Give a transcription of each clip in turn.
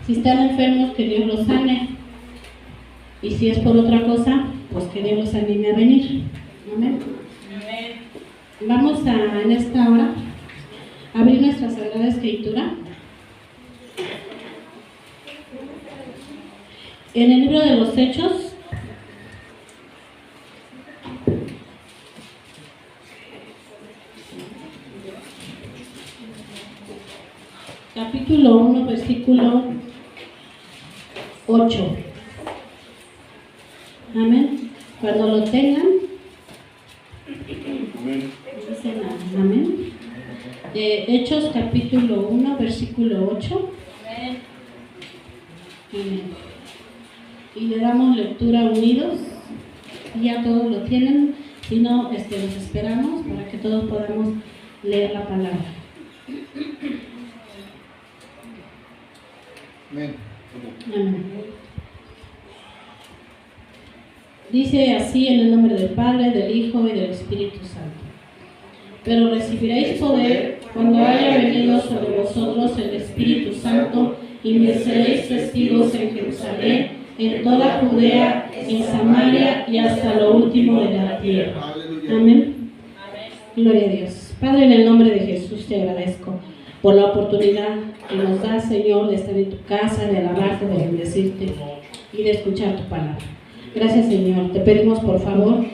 Si están enfermos, que Dios los sane. Y si es por otra cosa, pues que Dios los anime a venir. Amén. Vamos en esta hora a abrir nuestra Sagrada Escritura en el libro de los Hechos, capítulo 1, versículo 8. Amén. Cuando lo tengan, dicen amén. Hechos capítulo 1, versículo 8. Amén. Y le damos lectura unidos. Ya todos lo tienen. Si no, los esperamos para que todos podamos leer la palabra. Amén. Amén. Dice así en el nombre del Padre, del Hijo y del Espíritu Santo. Pero recibiréis poder cuando haya venido sobre vosotros el Espíritu Santo y me seréis testigos en Jerusalén, en toda Judea, en Samaria y hasta lo último de la tierra. Amén. Gloria a Dios. Padre, en el nombre de Jesús te agradezco por la oportunidad que nos da, Señor, de estar en tu casa, de alabarte, de bendecirte y de escuchar tu palabra. Gracias, Señor. Te pedimos, por favor,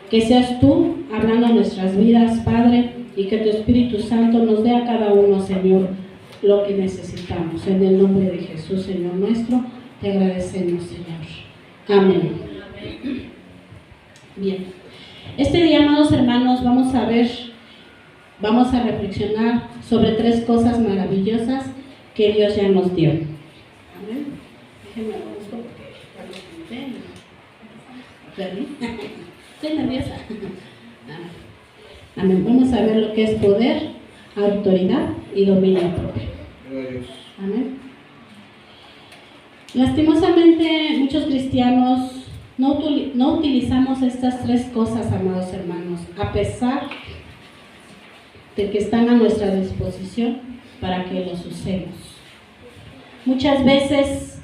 que seas tú hablando a nuestras vidas, Padre, y que tu Espíritu Santo nos dé a cada uno, Señor, lo que necesitamos. En el nombre de Jesús, Señor nuestro, te agradecemos, Señor. Amén. Bien. Este día, amados hermanos, vamos a reflexionar sobre 3 cosas maravillosas que Dios ya nos dio. Amén. Déjenme busco porque ¿perdí? Estoy nerviosa. Amén. Vamos a ver lo que es poder, autoridad y dominio propio. Amén. Lastimosamente, muchos cristianos no utilizamos estas 3 cosas, amados hermanos, a pesar de que están a nuestra disposición para que los usemos. Muchas veces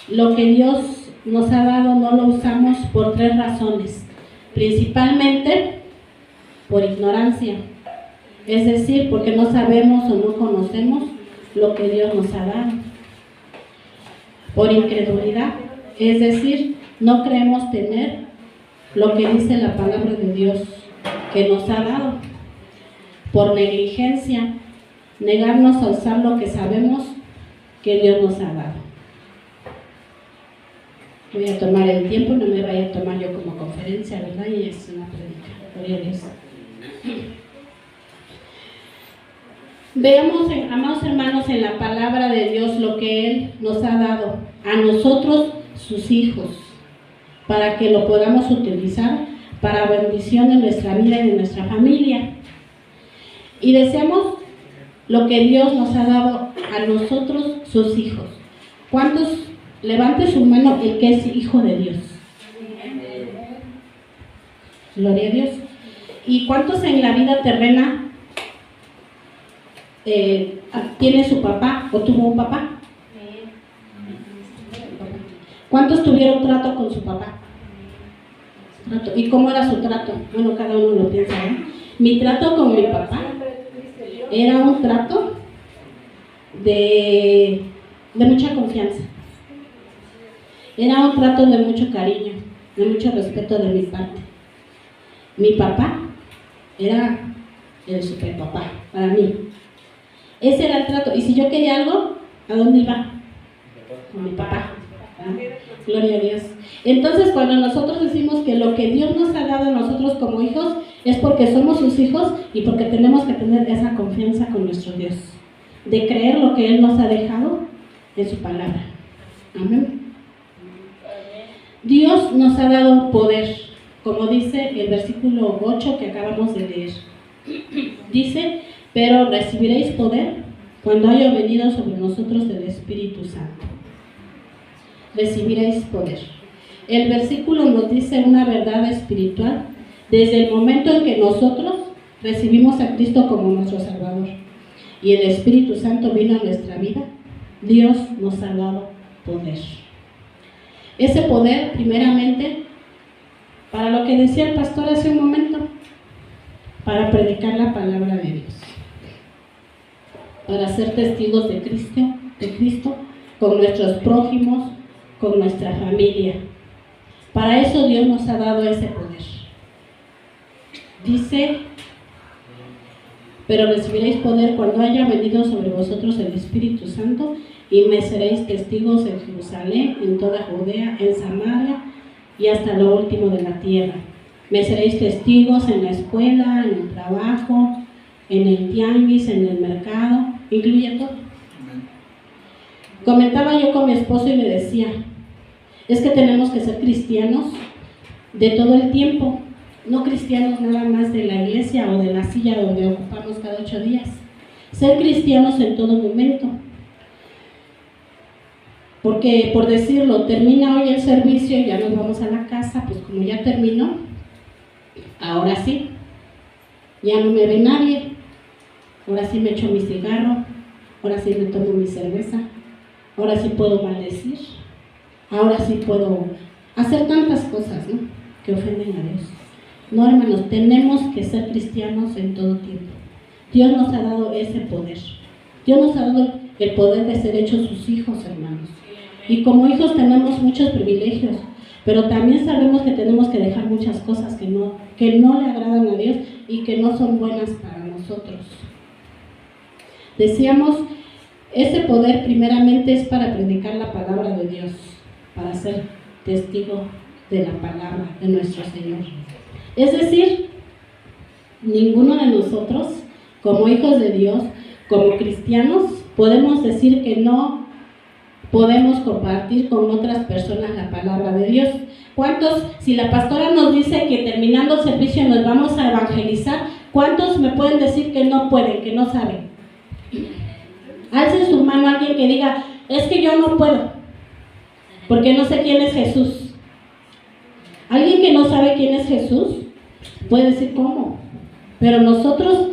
lo que Dios nos ha dado no lo usamos por 3 razones, principalmente por ignorancia, es decir, porque no sabemos o no conocemos lo que Dios nos ha dado. Por incredulidad, es decir, no creemos tener lo que dice la palabra de Dios que nos ha dado. Por negligencia, negarnos a usar lo que sabemos que Dios nos ha dado. Voy a tomar el tiempo, no me vaya a tomar yo como conferencia, ¿verdad? Y es una predica. Gloria a Dios. Veamos, amados hermanos, en la palabra de Dios lo que Él nos ha dado a nosotros, sus hijos, para que lo podamos utilizar para bendición de nuestra vida y de nuestra familia. Y deseamos lo que Dios nos ha dado a nosotros, sus hijos. ¿Cuántos? Levante su mano el que es hijo de Dios. Gloria a Dios. ¿Y cuántos en la vida terrena tiene su papá o tuvo un papá? ¿Cuántos tuvieron trato con su papá? ¿Y cómo era su trato? Bueno, cada uno lo piensa, ¿no? Mi trato con mi papá era un trato de mucha confianza. Era un trato de mucho cariño, de mucho respeto de mi parte. Mi papá era el super papá para mí. Ese era el trato. Y si yo quería algo, ¿a dónde iba? Con mi papá. ¿Verdad? Gloria a Dios. Entonces, cuando nosotros decimos que lo que Dios nos ha dado a nosotros como hijos es porque somos sus hijos y porque tenemos que tener esa confianza con nuestro Dios, de creer lo que Él nos ha dejado en su palabra. Amén. Dios nos ha dado poder, como dice el versículo 8 que acabamos de leer. Dice, pero recibiréis poder cuando haya venido sobre nosotros el Espíritu Santo. Recibiréis poder. El versículo nos dice una verdad espiritual desde el momento en que nosotros recibimos a Cristo como nuestro Salvador y el Espíritu Santo vino a nuestra vida. Dios nos ha dado poder. Ese poder, primeramente, para lo que decía el pastor hace un momento, para predicar la palabra de Dios, para ser testigos de Cristo con nuestros prójimos, con nuestra familia. Para eso Dios nos ha dado ese poder. Dice: pero recibiréis poder cuando haya venido sobre vosotros el Espíritu Santo, y me seréis testigos en Jerusalén, en toda Judea, en Samaria y hasta lo último de la tierra. Me seréis testigos en la escuela, en el trabajo, en el tianguis, en el mercado, incluye todo. Comentaba yo con mi esposo y le decía: es que tenemos que ser cristianos de todo el tiempo, no cristianos nada más de la iglesia o de la silla donde ocupamos cada 8 días. Ser cristianos en todo momento. Porque, por decirlo, termina hoy el servicio y ya nos vamos a la casa, pues como ya terminó, ahora sí, ya no me ve nadie, ahora sí me echo mi cigarro, ahora sí me tomo mi cerveza, ahora sí puedo maldecir, ahora sí puedo hacer tantas cosas, ¿no?, que ofenden a Dios. No, hermanos, tenemos que ser cristianos en todo tiempo. Dios nos ha dado ese poder. Dios nos ha dado el poder de ser hechos sus hijos, hermanos. Y como hijos tenemos muchos privilegios, pero también sabemos que tenemos que dejar muchas cosas que no le agradan a Dios y que no son buenas para nosotros. Decíamos, ese poder primeramente es para predicar la palabra de Dios, para ser testigo de la palabra de nuestro Señor. Es decir, ninguno de nosotros, como hijos de Dios, como cristianos, podemos decir que no podemos compartir con otras personas la palabra de Dios. ¿Cuántos, si la pastora nos dice que terminando el servicio nos vamos a evangelizar, cuántos me pueden decir que no pueden, que no saben? Alce su mano alguien que diga: es que yo no puedo, porque no sé quién es Jesús. Alguien que no sabe quién es Jesús puede decir: ¿cómo? Pero nosotros,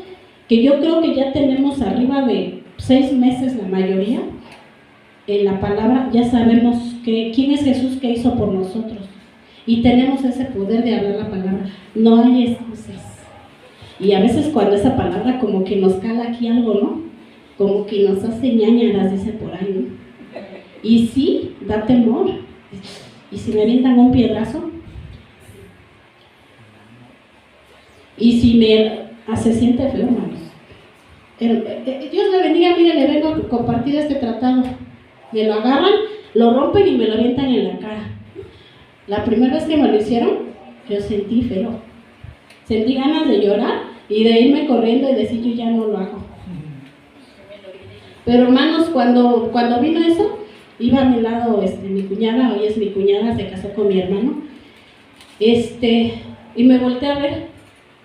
que yo creo que ya tenemos arriba de 6 meses la mayoría en la palabra, ya sabemos quién es Jesús, qué hizo por nosotros, y tenemos ese poder de hablar la palabra. No hay excusas. Y a veces cuando esa palabra como que nos cala aquí algo, ¿no?, como que nos hace ñañaras, dice por ahí, ¿no? Y sí, da temor. ¿Y si me avientan un piedrazo? Y si se siente feo, hermanos. Dios le bendiga. Mire, le vengo a compartir este tratado. Me lo agarran, lo rompen y me lo avientan en la cara. La primera vez que me lo hicieron, yo sentí feo. Sentí ganas de llorar y de irme corriendo y decir: yo ya no lo hago. Pero, hermanos, cuando vino eso, iba a mi lado mi cuñada, hoy es mi cuñada, se casó con mi hermano, y me volteé a ver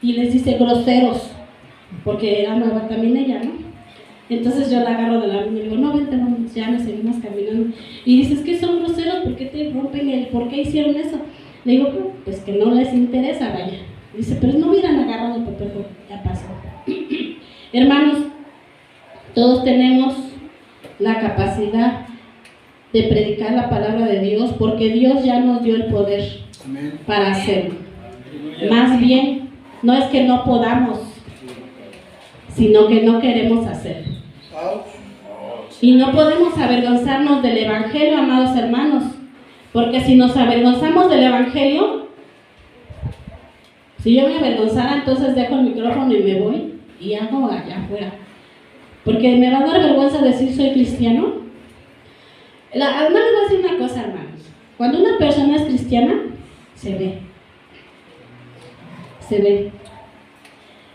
y les dice: groseros, porque era nueva también ella, ¿no? Entonces yo la agarro de la mano y digo: no, vente, vamos, ya nos seguimos caminando. Y dice: es que son groseros, ¿por qué te rompen por qué hicieron eso? Le digo: pues que no les interesa, vaya. Dice: pero no hubieran agarrado el papel, ya pasó. Hermanos, todos tenemos la capacidad de predicar la palabra de Dios, porque Dios ya nos dio el poder para hacerlo. Más bien, no es que no podamos, sino que no queremos hacerlo. Y no podemos avergonzarnos del Evangelio, amados hermanos, porque si nos avergonzamos del Evangelio, si yo me avergonzara, entonces dejo el micrófono y me voy y hago allá afuera, porque me va a dar vergüenza decir soy cristiano. Además les voy a decir una cosa, hermanos: cuando una persona es cristiana, se ve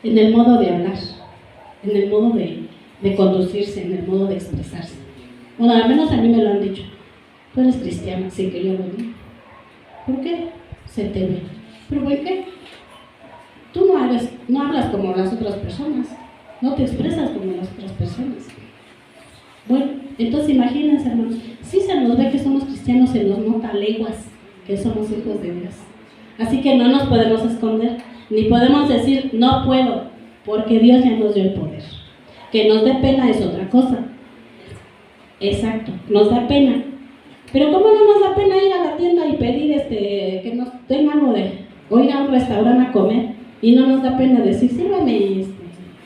en el modo de hablar, en el modo de conducirse, en el modo de expresarse. Bueno, al menos a mí me lo han dicho: tú eres cristiana, sin que yo lo diga. ¿Por qué? Se te ve. ¿Pero por qué? Tú no hablas como las otras personas, no te expresas como las otras personas. Bueno, entonces imagínense, hermanos, si se nos ve que somos cristianos, se nos nota a leguas que somos hijos de Dios. Así que no nos podemos esconder, ni podemos decir no puedo, porque Dios ya nos dio el poder. Que nos dé pena es otra cosa. Exacto, nos da pena. Pero ¿cómo no nos da pena ir a la tienda y pedir que nos den algo o ir a un restaurante a comer? Y no nos da pena decir, sírvame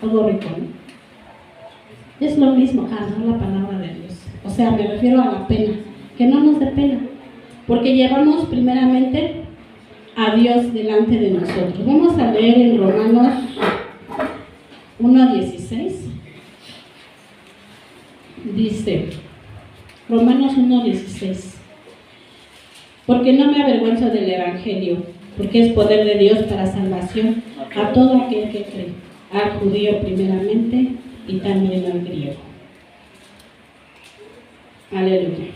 algo rico, ¿no? Es lo mismo, no la palabra de Dios. O sea, me refiero a la pena, que no nos dé pena. Porque llevamos primeramente a Dios delante de nosotros. Vamos a leer en Romanos 1:16. Dice, Romanos 1:16, porque no me avergüenzo del Evangelio, porque es poder de Dios para salvación a todo aquel que cree, al judío primeramente y también al griego. Aleluya.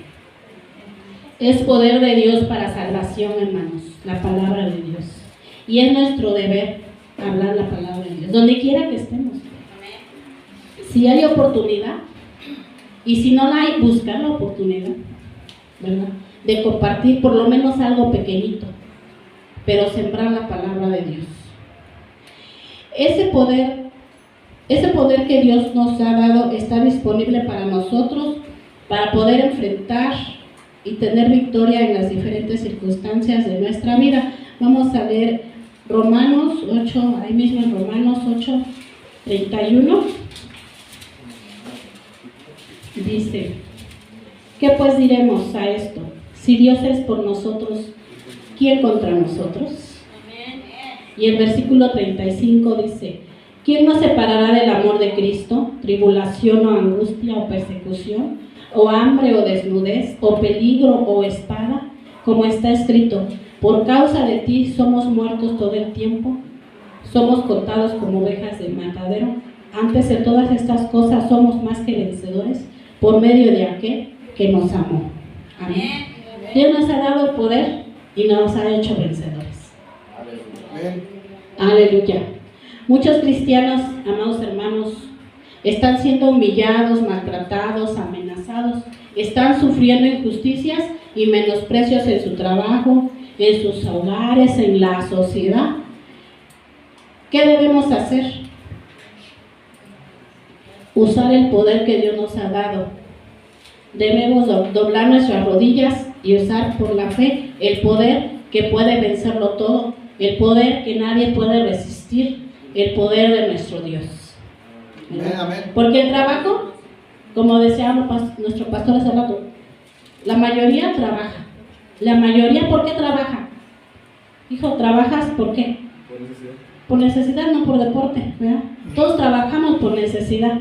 Es poder de Dios para salvación, hermanos, la palabra de Dios. Y es nuestro deber hablar la palabra de Dios, donde quiera que estemos. Si hay oportunidad, y si no la hay, buscar la oportunidad, ¿verdad?, de compartir por lo menos algo pequeñito, pero sembrar la palabra de Dios. Ese poder que Dios nos ha dado está disponible para nosotros, para poder enfrentar y tener victoria en las diferentes circunstancias de nuestra vida. Vamos a leer Romanos 8, ahí mismo en Romanos 8:31. Dice, ¿qué pues diremos a esto? Si Dios es por nosotros, ¿quién contra nosotros? Y el versículo 35 dice, ¿quién nos separará del amor de Cristo? ¿Tribulación o angustia o persecución? ¿O hambre o desnudez? ¿O peligro o espada? Como está escrito, por causa de ti somos muertos todo el tiempo, somos contados como ovejas de matadero. Antes de todas estas cosas somos más que vencedores por medio de aquel que nos amó. Amén. Dios nos ha dado el poder y nos ha hecho vencedores. Aleluya. Muchos cristianos, amados hermanos, están siendo humillados, maltratados, amenazados, están sufriendo injusticias y menosprecios en su trabajo, en sus hogares, en la sociedad. ¿Qué debemos hacer? Usar el poder que Dios nos ha dado. Debemos doblar nuestras rodillas y usar por la fe el poder que puede vencerlo todo, el poder que nadie puede resistir, el poder de nuestro Dios. Amén. Porque el trabajo, como decía nuestro pastor hace rato, la mayoría trabaja. La mayoría, ¿por qué trabaja? Hijo, ¿trabajas por qué? Por necesidad. Por necesidad, no por deporte, ¿verdad? Todos trabajamos por necesidad.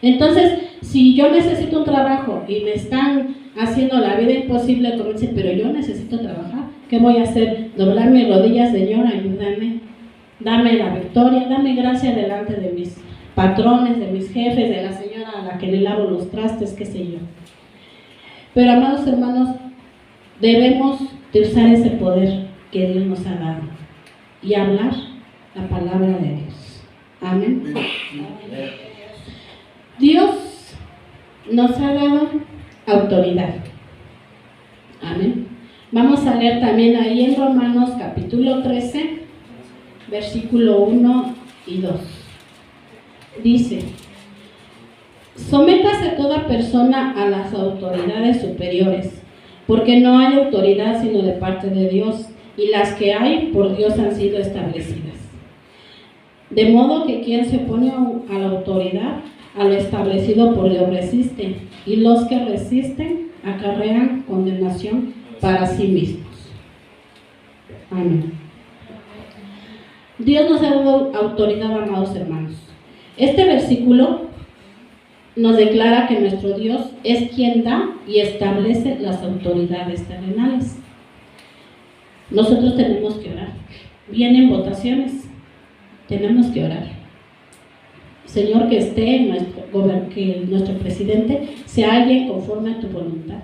Entonces, si yo necesito un trabajo y me están haciendo la vida imposible, como dicen, pero yo necesito trabajar, ¿qué voy a hacer? Doblar mis rodillas, Señor, ayúdame, dame la victoria, dame gracia delante de mis patrones, de mis jefes, de la señora a la que le lavo los trastes, qué sé yo. Pero, amados hermanos, debemos de usar ese poder que Dios nos ha dado y hablar la palabra de Dios. Amén. Dios nos ha dado autoridad. Amén. Vamos a leer también ahí en Romanos capítulo 13, versículo 1 y 2. Dice, sométase toda persona a las autoridades superiores, porque no hay autoridad sino de parte de Dios, y las que hay por Dios han sido establecidas. De modo que quien se opone a la autoridad, a lo establecido por Dios resiste, y los que resisten acarrean condenación para sí mismos. Amén. Dios nos ha dado autoridad, amados hermanos. Este versículo nos declara que nuestro Dios es quien da y establece las autoridades terrenales. Nosotros tenemos que orar. Vienen votaciones, tenemos que orar. Señor, que que nuestro presidente sea alguien conforme a tu voluntad.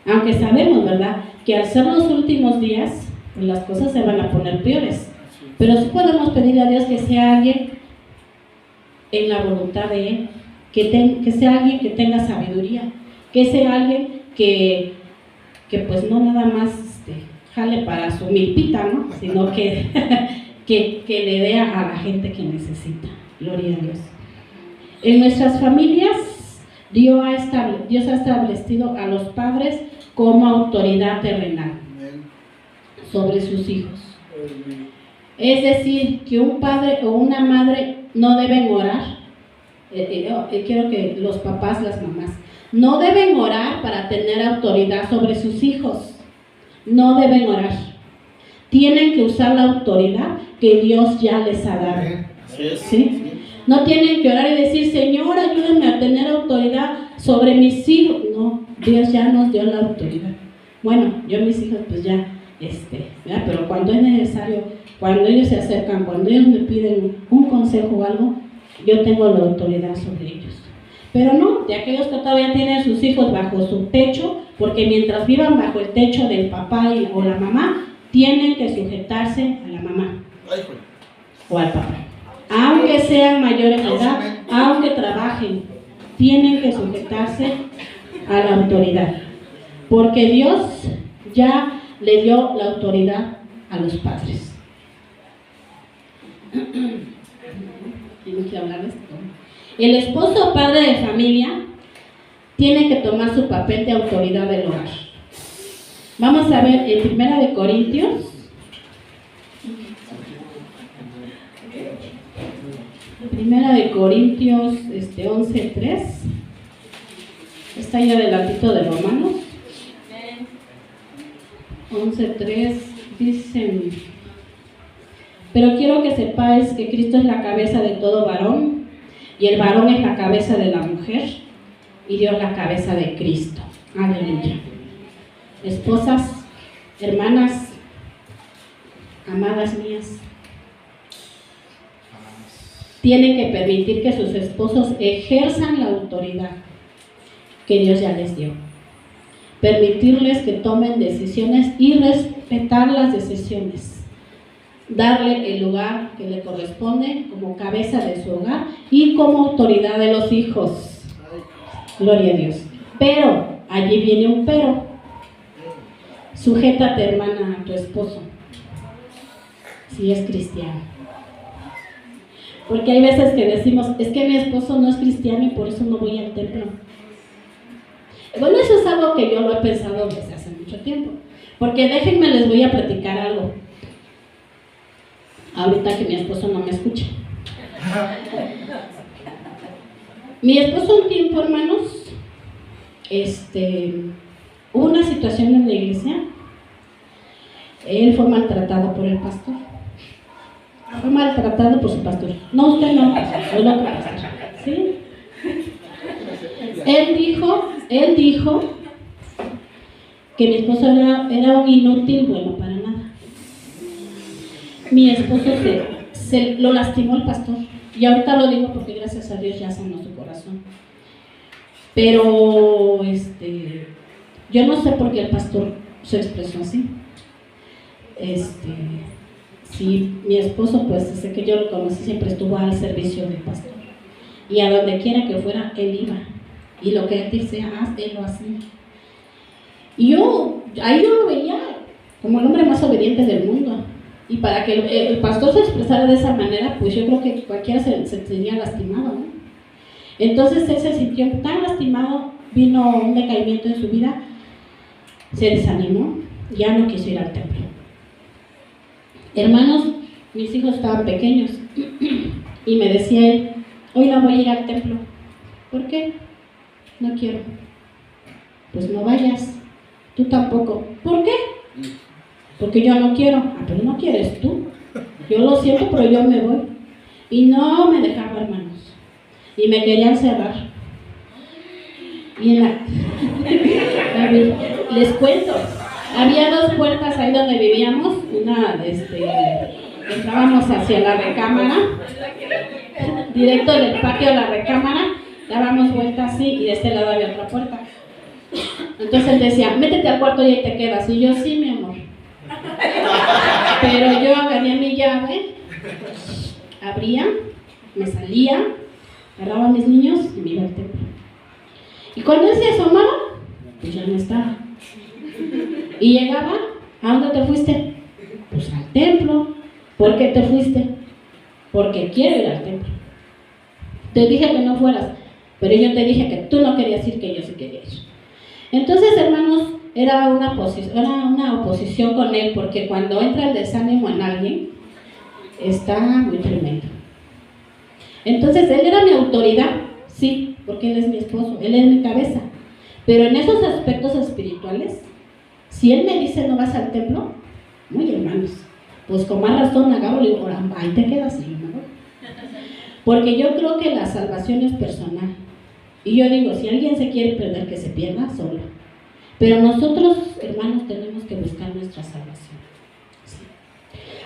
Aunque sabemos, ¿verdad?, que al ser los últimos días, pues las cosas se van a poner peores. Pero sí podemos pedir a Dios que sea alguien en la voluntad de Él, que sea alguien que tenga sabiduría, que sea alguien que pues no nada más jale para su milpita, ¿no?, sino que le dé a la gente que necesita. Gloria a Dios. En nuestras familias Dios ha establecido a los padres como autoridad terrenal sobre sus hijos. Es decir, que un padre o una madre no deben orar. Quiero que los papás, las mamás, no deben orar para tener autoridad sobre sus hijos. No deben orar. Tienen que usar la autoridad que Dios ya les ha dado. ¿Sí? No tienen que orar y decir, Señor, ayúdame a tener autoridad sobre mis hijos. No, Dios ya nos dio la autoridad. Bueno, yo mis hijos pues ya, ¿verdad? Pero cuando es necesario, cuando ellos se acercan, cuando ellos me piden un consejo o algo, yo tengo la autoridad sobre ellos. Pero no, de aquellos que todavía tienen sus hijos bajo su techo, porque mientras vivan bajo el techo del papá o la mamá, tienen que sujetarse a la mamá o al papá. Aunque sean mayores de edad, aunque trabajen, tienen que sujetarse a la autoridad. Porque Dios ya le dio la autoridad a los padres. Tengo que hablar de esto. El esposo o padre de familia tiene que tomar su papel de autoridad del hogar. Vamos a ver en 1 de Corintios. Primera de Corintios 11:3. Está ahí adelantito de Romanos. 11:3 dicen: pero quiero que sepáis que Cristo es la cabeza de todo varón, y el varón es la cabeza de la mujer, y Dios la cabeza de Cristo. Aleluya. Esposas, hermanas, amadas mías, tienen que permitir que sus esposos ejerzan la autoridad que Dios ya les dio. Permitirles que tomen decisiones y respetar las decisiones. Darle el lugar que le corresponde como cabeza de su hogar y como autoridad de los hijos. Gloria a Dios. Pero, allí viene un pero. Sujétate, hermana, a tu esposo, si es cristiano. Porque hay veces que decimos, es que mi esposo no es cristiano y por eso no voy al templo. Bueno, eso es algo que yo lo he pensado desde hace mucho tiempo. Porque déjenme, les voy a platicar algo. Ahorita que mi esposo no me escucha. Mi esposo un tiempo, hermanos, hubo una situación en la iglesia. Él fue maltratado por el pastor. Fue maltratado por su pastor. No, usted no, el otro pastor. ¿Sí? Él dijo que mi esposo era un inútil, bueno, para nada. Mi esposo se lo lastimó el pastor. Y ahorita lo digo porque gracias a Dios ya sanó su corazón. Pero yo no sé por qué el pastor se expresó así. Sí, mi esposo, pues desde que yo lo conocí siempre estuvo al servicio del pastor. Y a donde quiera que fuera, él iba. Y lo que él dice, él lo hacía. Y ahí yo lo veía como el hombre más obediente del mundo. Y para que el pastor se expresara de esa manera, pues yo creo que cualquiera se sentiría lastimado, ¿no? Entonces él se sintió tan lastimado, vino un decaimiento en su vida, se desanimó, ya no quiso ir al templo. Hermanos, mis hijos estaban pequeños y me decía él, hoy no voy a ir al templo. ¿Por qué? No quiero. Pues no vayas, tú tampoco. ¿Por qué? Porque yo no quiero. Pero no quieres tú. Yo lo siento, pero yo me voy. Y no me dejaba, hermanos. Y me querían cerrar. Y les cuento, había dos puertas ahí donde vivíamos. Una, entrábamos hacia la recámara, directo del patio a la recámara, dábamos vuelta así y de este lado había otra puerta. Entonces él decía, métete al cuarto y ahí te quedas. Y yo, sí, mi amor. Pero yo agarré mi llave, abría, me salía, agarraba a mis niños y me iba al templo. Y cuando él se asomaba, pues ya no estaba. Y llegaba, ¿a dónde te fuiste? Pues al templo. ¿Por qué te fuiste? Porque quiero ir al templo. Te dije que no fueras. pero yo te dije que tú no querías ir, que yo sí quería ir. Entonces, hermanos, era una oposición con él, porque cuando entra el desánimo en alguien, está muy tremendo. Entonces, él era mi autoridad, sí, porque él es mi esposo, él es mi cabeza. Pero en esos aspectos espirituales, si él me dice no vas al templo, muy hermanos, pues con más razón agarro y le digo, ahí te quedas, hermano. Porque yo creo que la salvación es personal. Y yo digo, si alguien se quiere perder, que se pierda solo. Pero nosotros, hermanos, tenemos que buscar nuestra salvación. Sí.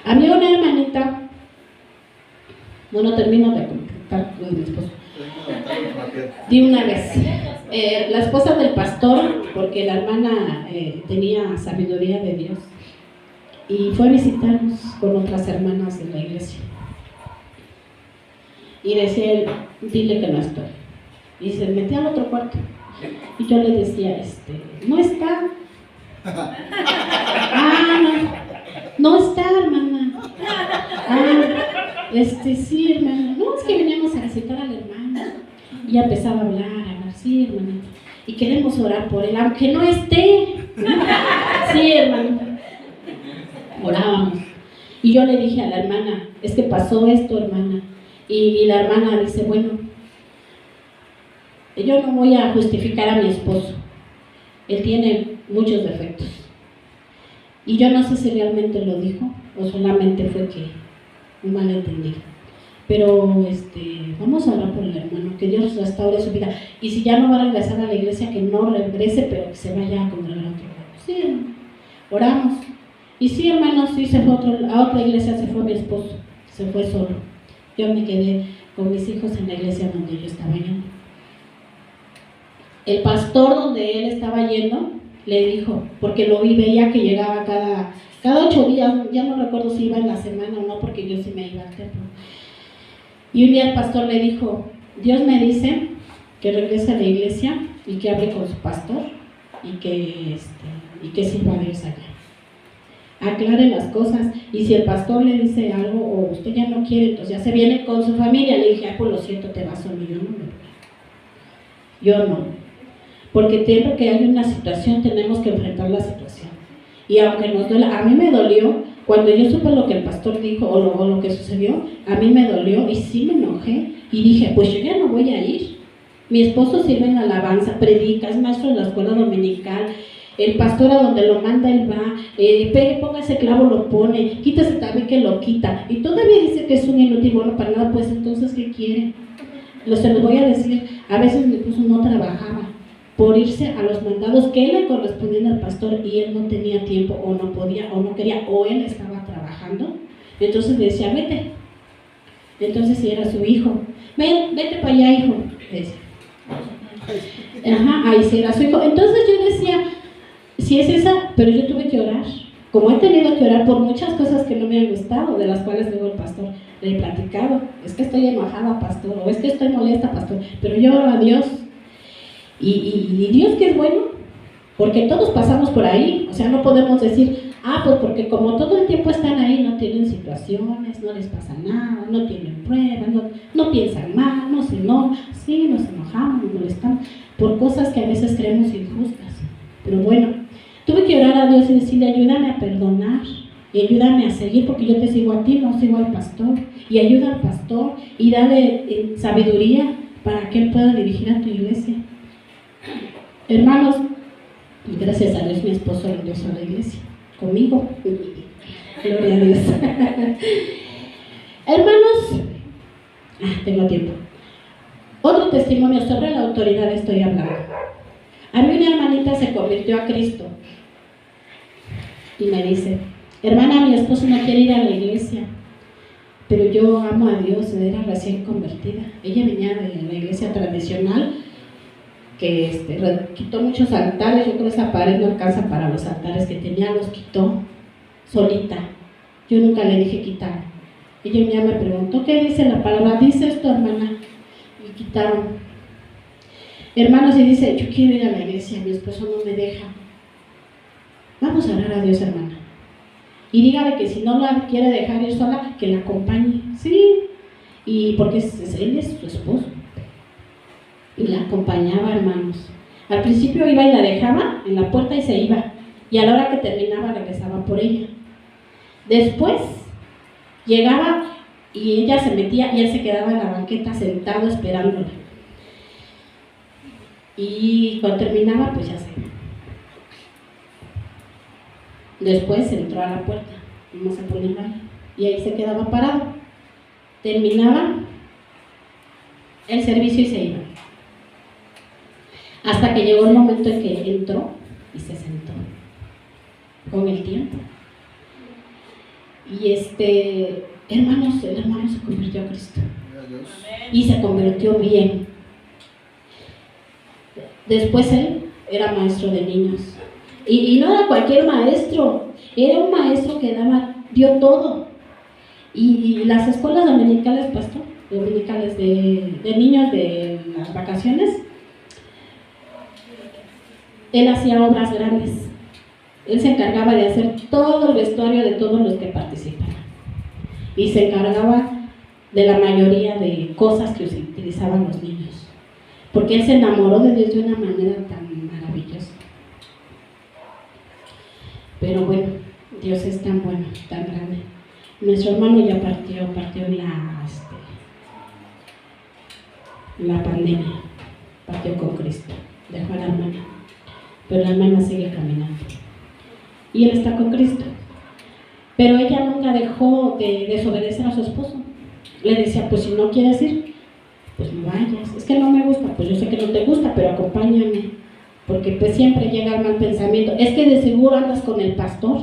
Había una hermanita, bueno, termino de contar con mi esposo. De una vez. La esposa del pastor, porque la hermana tenía sabiduría de Dios, y fue a visitarnos con otras hermanas en la iglesia. Y decía él, dile que no estoy. Y se metía al otro cuarto. Y yo le decía, no está. No está, hermana. Sí, hermana. No, es que veníamos a visitar a la hermana. Y ya empezaba a hablar, sí, hermana. Y queremos orar por él, aunque no esté. Sí, hermana. Orábamos. Y yo le dije a la hermana, es que pasó esto, hermana. Y la hermana dice, bueno, yo no voy a justificar a mi esposo. Él tiene muchos defectos. Y yo no sé si realmente lo dijo o solamente fue que un malentendido. Pero vamos a orar por el hermano, que Dios restaure su vida. Y si ya no va a regresar a la iglesia, que no regrese, pero que se vaya a congregar a otro lado. Sí, hermano. Oramos. Y sí, hermanos, sí se fue a otra iglesia, se fue mi esposo, se fue solo. Yo me quedé con mis hijos en la iglesia donde yo estaba yendo. El pastor donde él estaba yendo le dijo, porque lo vi, veía que llegaba cada 8 días, ya no recuerdo si iba en la semana o no, porque yo sí me iba al templo. Y un día el pastor le dijo, Dios me dice que regrese a la iglesia y que hable con su pastor y que sirva a Dios allá. Aclare las cosas, y si el pastor le dice algo o usted ya no quiere, entonces ya se viene con su familia. Le dije, pues lo siento, te vas solo. Yo no, porque siempre que hay una situación tenemos que enfrentar la situación, y aunque nos duela, a mí me dolió cuando yo supe lo que el pastor dijo o lo que sucedió, a mí me dolió y sí me enojé y dije, pues yo ya no voy a ir. Mi esposo sirve en alabanza, predica, es maestro en la escuela dominical. El pastor a donde lo manda él va, ponga ese clavo, lo pone, quita ese tabique, lo quita, y todavía dice que es un inútil, bueno para nada. Pues entonces, ¿qué quiere? Se los voy a decir, a veces mi esposo no trabajaba por irse a los mandados que le correspondían al pastor, y él no tenía tiempo, o no podía, o no quería, o él estaba trabajando. Entonces le decía, vete. Entonces si era su hijo, vete para allá, hijo, decía. Ahí sí era su hijo. Entonces yo decía, si es esa, pero yo tuve que orar, como he tenido que orar por muchas cosas que no me han gustado, de las cuales luego el pastor le he platicado, es que estoy enojada, pastor, o es que estoy molesta, pastor, pero yo oro a Dios, y Dios que es bueno, porque todos pasamos por ahí. O sea, no podemos decir, pues porque como todo el tiempo están ahí, no tienen situaciones, no les pasa nada, no tienen pruebas, no piensan mal, no se enojan. Sí, nos enojamos, nos molestamos por cosas que a veces creemos injustas, pero bueno, tuve que orar a Dios y decirle, ayúdame a perdonar y ayúdame a seguir, porque yo te sigo a ti, no sigo al pastor, y ayuda al pastor y dale sabiduría para que él pueda dirigir a tu iglesia. Hermanos, gracias a Dios mi esposo regresó a la iglesia conmigo, gloria a Dios. Hermanos, tengo tiempo. Otro testimonio sobre la autoridad estoy hablando. A mí una hermanita se convirtió a Cristo y me dice, hermana, mi esposo no quiere ir a la iglesia, pero yo amo a Dios. Era recién convertida. Ella venía de la iglesia tradicional, que quitó muchos altares. Yo creo que esa pared no alcanza para los altares que tenía, los quitó solita. Yo nunca le dije quitar. Ella ya me preguntó, ¿qué dice la palabra? Dice esto, hermana, y quitaron. Hermanos, y dice, yo quiero ir a la iglesia, mi esposo no me deja. Vamos a orar a Dios, hermana, y dígale que si no la quiere dejar ir sola, que la acompañe. Sí, y porque él es su esposo. y la acompañaba, hermanos. Al principio iba y la dejaba en la puerta y se iba, y a la hora que terminaba regresaba por ella. Después llegaba y ella se metía y él se quedaba en la banqueta sentado esperándola. Y cuando terminaba, pues ya se iba. Después entró a la puerta, no se ponía mal, y ahí se quedaba parado. Terminaba el servicio y se iba. Hasta que llegó el momento en que entró y se sentó con el tiempo. Y hermanos, el hermano se convirtió a Cristo. Y se convirtió bien. Después él era maestro de niños. Y no era cualquier maestro, era un maestro que dio todo. Y las escuelas dominicales, pastor, dominicales de niños de las vacaciones, él hacía obras grandes. Él se encargaba de hacer todo el vestuario de todos los que participaban. Y se encargaba de la mayoría de cosas que utilizaban los niños. Porque él se enamoró de Dios de una manera tan maravillosa. Pero bueno, Dios es tan bueno, tan grande. Nuestro hermano ya partió en la pandemia, partió con Cristo, dejó a la hermana, pero la hermana sigue caminando. Y él está con Cristo. Pero ella nunca dejó de desobedecer a su esposo. Le decía, pues si no quieres ir, pues no vayas. Es que no me gusta, pues yo sé que no te gusta, pero acompáñame. Porque pues siempre llega el mal pensamiento. Es que de seguro andas con el pastor.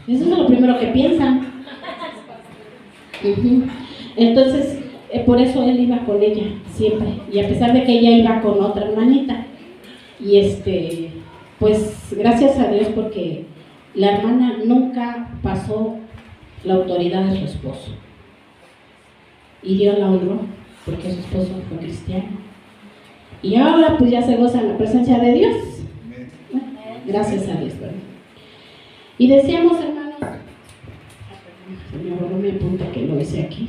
Eso es lo primero que piensan. Entonces, por eso él iba con ella siempre. Y a pesar de que ella iba con otra hermanita. Y pues gracias a Dios porque la hermana nunca pasó la autoridad de su esposo. Y Dios la honró porque su esposo fue cristiano. Y ahora pues ya se goza en la presencia de Dios. Bueno, gracias a Dios, ¿verdad? Y decíamos, hermanos, se me borró mi punta que lo hice aquí.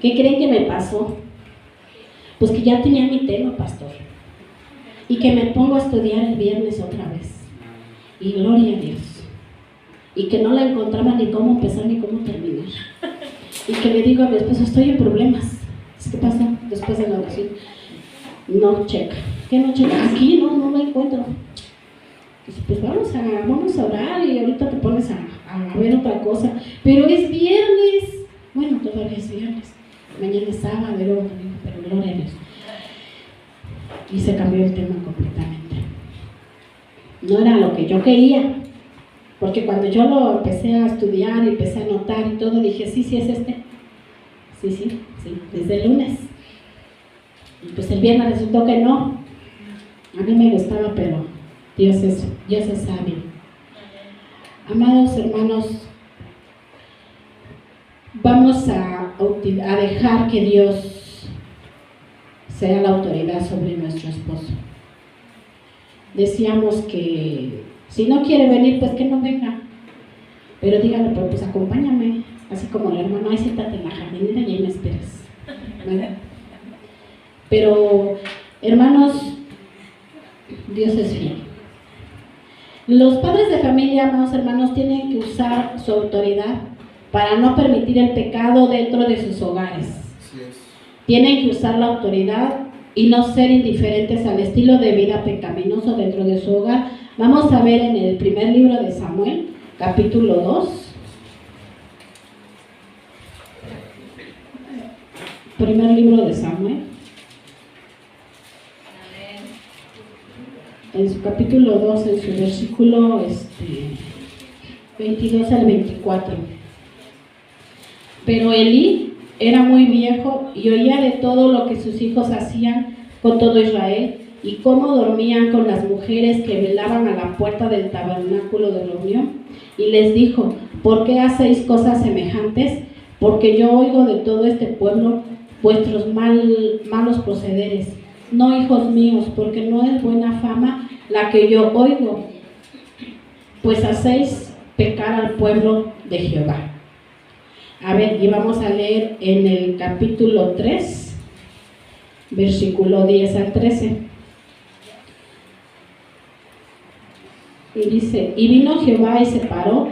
¿Qué creen que me pasó? Pues que ya tenía mi tema, pastor. Y que me pongo a estudiar el viernes otra vez. Y gloria a Dios. Y que no la encontraba ni cómo empezar ni cómo terminar. Y que le digo a mi esposo, estoy en problemas. ¿Qué pasa después de la oración? No checa. ¿Qué no checa? Aquí no la encuentro. Dice, pues vamos a orar y ahorita te pones a ver otra cosa. Pero es viernes. Bueno, todavía es viernes. Mañana es sábado, luego domingo, pero gloria a Dios. Y se cambió el tema completamente. No era lo que yo quería. Porque cuando yo lo empecé a estudiar y empecé a anotar y todo, dije, sí, es este. Sí, desde el lunes. Y pues el viernes resultó que no. A mí me gustaba, pero Dios es sabio. Amados hermanos, vamos a dejar que Dios sea la autoridad sobre nuestro esposo. Decíamos que si no quiere venir, pues que no venga. Pero dígale, pues acompáñame. Así como el hermano, ahí siéntate en la jardinera y ahí me esperas. ¿Verdad? Pero, hermanos, Dios es fiel. Los padres de familia, amados hermanos, tienen que usar su autoridad para no permitir el pecado dentro de sus hogares. Tienen que usar la autoridad y no ser indiferentes al estilo de vida pecaminoso dentro de su hogar. Vamos a ver en el primer libro de Samuel, capítulo 2. Primer libro de Samuel. En su capítulo 2, en su versículo 22 al 24. Pero Elí era muy viejo y oía de todo lo que sus hijos hacían con todo Israel y cómo dormían con las mujeres que velaban a la puerta del tabernáculo de reunión. Y les dijo, ¿por qué hacéis cosas semejantes? Porque yo oigo de todo este pueblo vuestros malos procederes. No, hijos míos, porque no es buena fama la que yo oigo, pues hacéis pecar al pueblo de Jehová. A ver, y vamos a leer en el capítulo 3, versículo 10 al 13. Y dice, y vino Jehová y se paró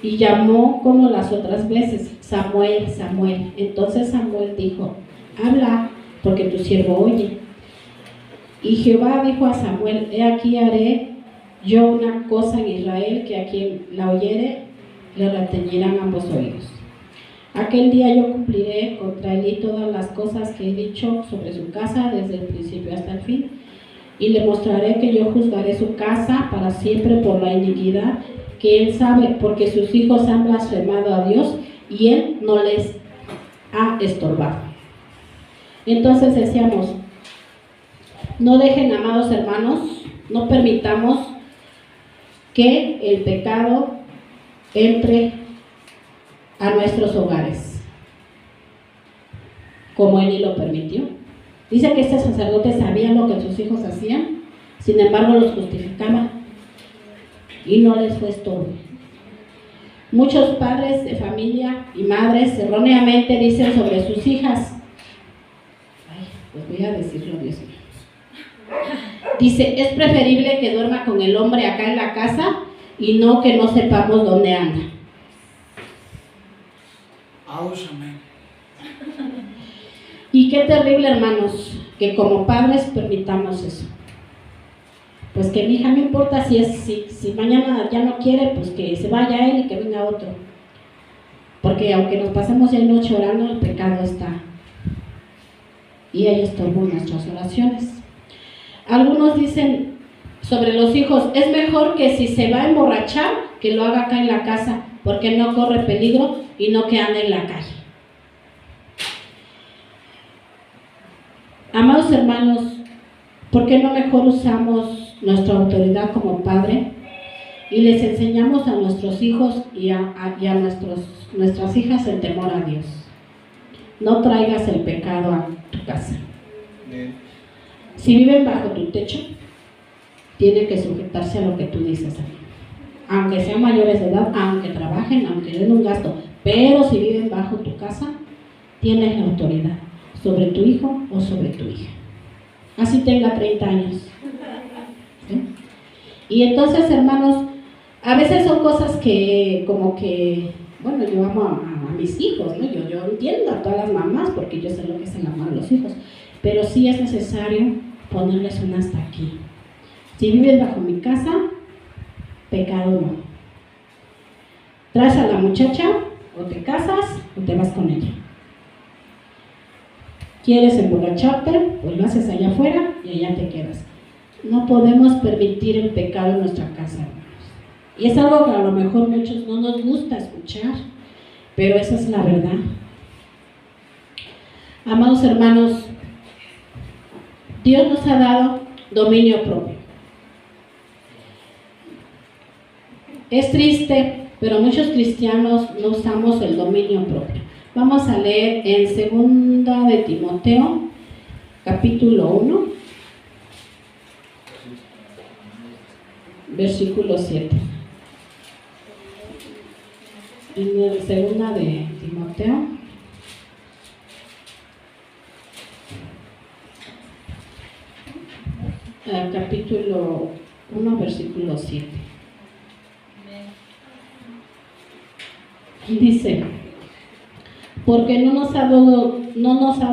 y llamó como las otras veces, Samuel, Samuel. Entonces Samuel dijo, habla, porque tu siervo oye. Y Jehová dijo a Samuel, he aquí haré yo una cosa en Israel, que a quien la oyere le retañirán ambos oídos. Aquel día yo cumpliré contra él todas las cosas que he dicho sobre su casa desde el principio hasta el fin, y le mostraré que yo juzgaré su casa para siempre por la iniquidad que él sabe, porque sus hijos han blasfemado a Dios y él no les ha estorbado. Entonces decíamos, no dejen, amados hermanos, no permitamos que el pecado entre a nuestros hogares, como él lo permitió. Dice que este sacerdote sabía lo que sus hijos hacían, sin embargo los justificaba y no les fue estorbo. Muchos padres de familia y madres erróneamente dicen sobre sus hijas, pues voy a decirlo, Dios mío. Dice, es preferible que duerma con el hombre acá en la casa y no que no sepamos dónde anda. Amén. Y qué terrible, hermanos, que como padres permitamos eso. Pues que mi hija, no importa si mañana ya no quiere, pues que se vaya él y que venga otro. Porque aunque nos pasemos ya noche orando, el pecado está. Y ahí estorbó nuestras oraciones. Algunos dicen sobre los hijos, es mejor que si se va a emborrachar, que lo haga acá en la casa, porque no corre peligro y no que ande en la calle. Amados hermanos, ¿por qué no mejor usamos nuestra autoridad como padre y les enseñamos a nuestros hijos y a nuestras hijas el temor a Dios? No traigas el pecado a tu casa. Si viven bajo tu techo, tienen que sujetarse a lo que tú dices, aunque sean mayores de edad, aunque trabajen, aunque den un gasto, pero si viven bajo tu casa, tienes la autoridad sobre tu hijo o sobre tu hija, así tenga 30 años. ¿Sí? Y entonces, hermanos, a veces son cosas que como que, bueno, yo amo a mis hijos, ¿no? Yo entiendo a todas las mamás porque yo sé lo que es el amor a los hijos, pero sí es necesario ponerles un hasta aquí. Si vives bajo mi casa, pecado no. Traes a la muchacha, o te casas o te vas con ella. ¿Quieres emborracharte? Pues lo haces allá afuera y allá te quedas. No podemos permitir el pecado en nuestra casa, hermanos. Y es algo que a lo mejor muchos no nos gusta escuchar, pero esa es la verdad. Amados hermanos, Dios nos ha dado dominio propio. Es triste, pero muchos cristianos no usamos el dominio propio. Vamos a leer en 2 de Timoteo, capítulo 1, versículo 7. En el 2 de Timoteo, capítulo 1, versículo 7. Dice, porque no nos ha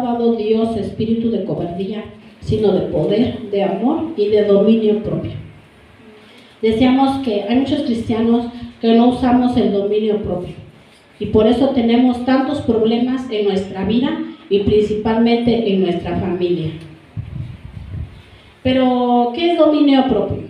dado Dios espíritu de cobardía, sino de poder, de amor y de dominio propio. Decíamos que hay muchos cristianos que no usamos el dominio propio y por eso tenemos tantos problemas en nuestra vida y principalmente en nuestra familia. Pero, ¿qué es dominio propio?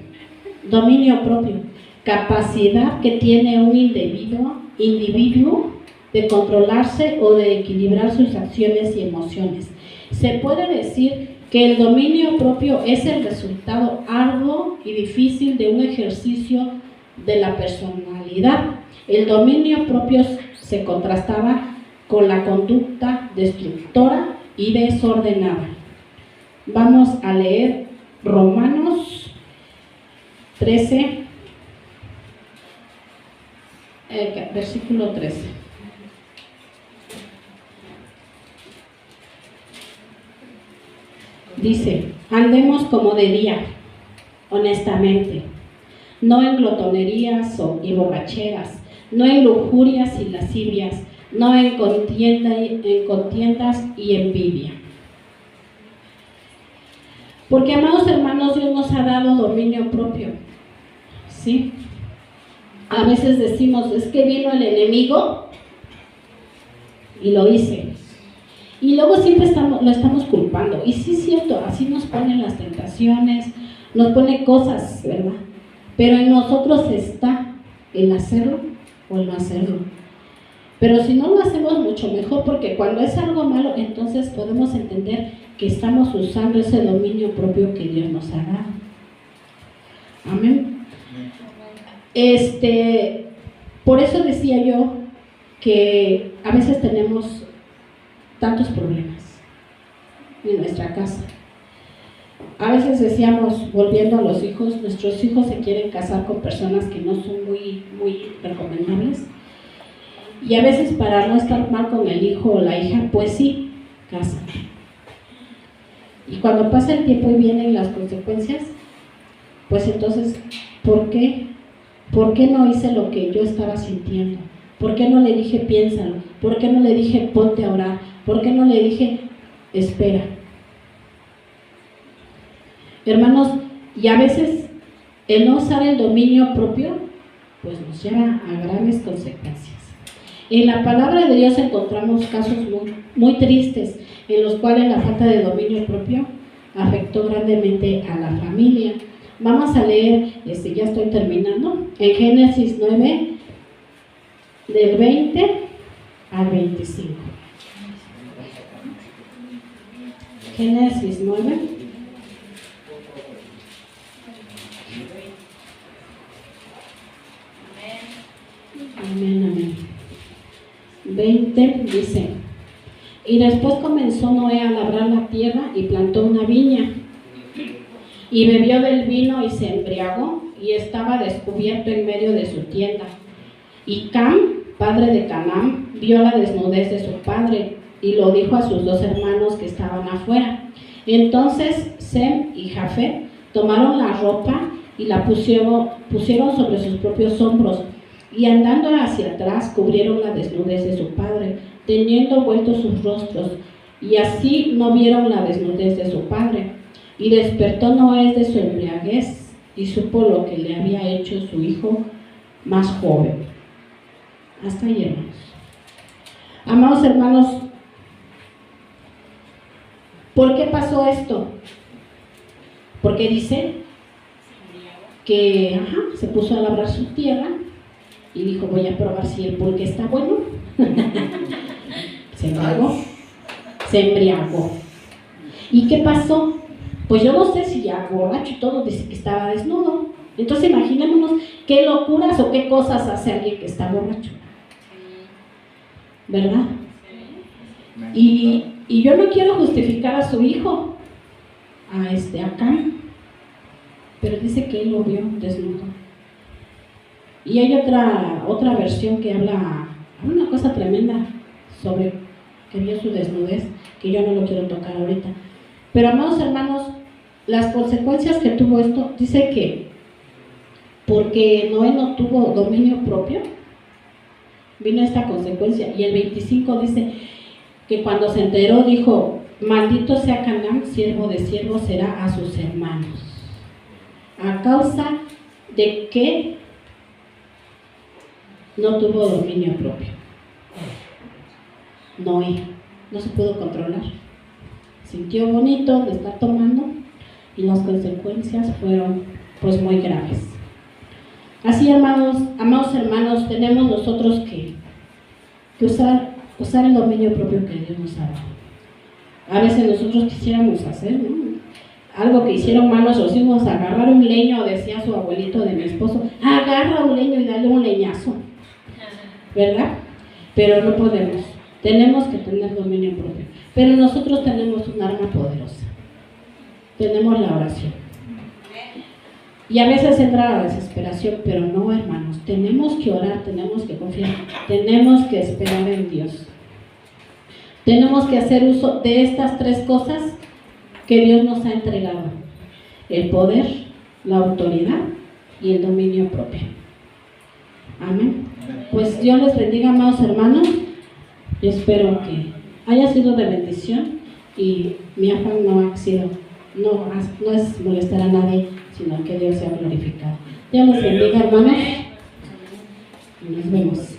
Dominio propio, capacidad que tiene un individuo de controlarse o de equilibrar sus acciones y emociones. Se puede decir que el dominio propio es el resultado arduo y difícil de un ejercicio de la personalidad. El dominio propio se contrastaba con la conducta destructora y desordenada. Vamos a leer Romanos 13, versículo 13. Dice, andemos como de día, honestamente, no en glotonerías y borracheras, no en lujurias y lascivias, no en contiendas y envidia. Porque, amados hermanos, Dios nos ha dado dominio propio, ¿sí? A veces decimos, es que vino el enemigo y lo hice. Y luego siempre lo estamos culpando. Y sí es cierto, así nos ponen las tentaciones, nos pone cosas, ¿verdad? Pero en nosotros está el hacerlo o el no hacerlo. Pero si no lo hacemos, mucho mejor, porque cuando es algo malo, entonces podemos entender que estamos usando ese dominio propio que Dios nos ha dado. Amén. Por eso decía yo que a veces tenemos tantos problemas en nuestra casa. A veces decíamos, volviendo a los hijos, nuestros hijos se quieren casar con personas que no son muy recomendables. Y a veces, para no estar mal con el hijo o la hija, pues sí, casan. Y cuando pasa el tiempo y vienen las consecuencias, pues entonces, ¿por qué? ¿Por qué no hice lo que yo estaba sintiendo? ¿Por qué no le dije piénsalo? ¿Por qué no le dije ponte a orar? ¿Por qué no le dije espera? Hermanos, y a veces el no usar el dominio propio, pues nos lleva a graves consecuencias. En la palabra de Dios encontramos casos muy tristes, en los cuales la falta de dominio propio afectó grandemente a la familia. Vamos a leer, ya estoy terminando, en Génesis 9, del 20 al 25. Génesis 9. Amén, amén. 20 dice, y después comenzó Noé a labrar la tierra y plantó una viña, y bebió del vino y se embriagó, y estaba descubierto en medio de su tienda. Y Cam, padre de Canaán, vio la desnudez de su padre, y lo dijo a sus dos hermanos que estaban afuera. Entonces Sem y Jafet tomaron la ropa y la pusieron sobre sus propios hombros, y andando hacia atrás cubrieron la desnudez de su padre, teniendo vueltos sus rostros, y así no vieron la desnudez de su padre. Y despertó Noé de su embriaguez, y supo lo que le había hecho su hijo más joven. Hasta ahí, hermanos. Amados hermanos, ¿por qué pasó esto? Porque dice que se puso a labrar su tierra y dijo, voy a probar si el pulque está bueno. Se embriagó. ¿Y qué pasó? Pues yo no sé si ya borracho y todo, dice que estaba desnudo. Entonces imaginémonos qué locuras o qué cosas hace alguien que está borracho, ¿verdad? Y yo no quiero justificar a su hijo, acá, pero dice que él lo vio desnudo. Y hay otra versión que habla una cosa tremenda sobre que vio su desnudez, que yo no lo quiero tocar ahorita. Pero, amados hermanos, las consecuencias que tuvo esto, dice que porque Noé no tuvo dominio propio, vino esta consecuencia. Y el 25 dice que cuando se enteró, dijo, maldito sea Canaán, siervo de siervo será a sus hermanos. A causa de que no tuvo dominio propio. Noé no se pudo controlar. Sintió bonito de estar tomando y las consecuencias fueron pues muy graves. Así, amados hermanos, tenemos nosotros que usar el dominio propio que Dios nos ha dado. A veces nosotros quisiéramos hacer, ¿no? Algo que hicieron mal nuestros hijos, agarrar un leño, decía su abuelito de mi esposo, agarra un leño y dale un leñazo, ¿verdad? Pero no podemos, tenemos que tener dominio propio. Pero nosotros tenemos un arma poderosa, tenemos la oración. Y a veces entra la desesperación, pero no, hermanos, tenemos que orar, tenemos que confiar, tenemos que esperar en Dios. Tenemos que hacer uso de estas tres cosas que Dios nos ha entregado: el poder, la autoridad y el dominio propio. Amén. Pues Dios les bendiga, amados hermanos. Yo espero que haya sido de bendición y mi afán no es molestar a nadie, sino que Dios sea glorificado. Dios los bendiga, hermanos. Nos vemos.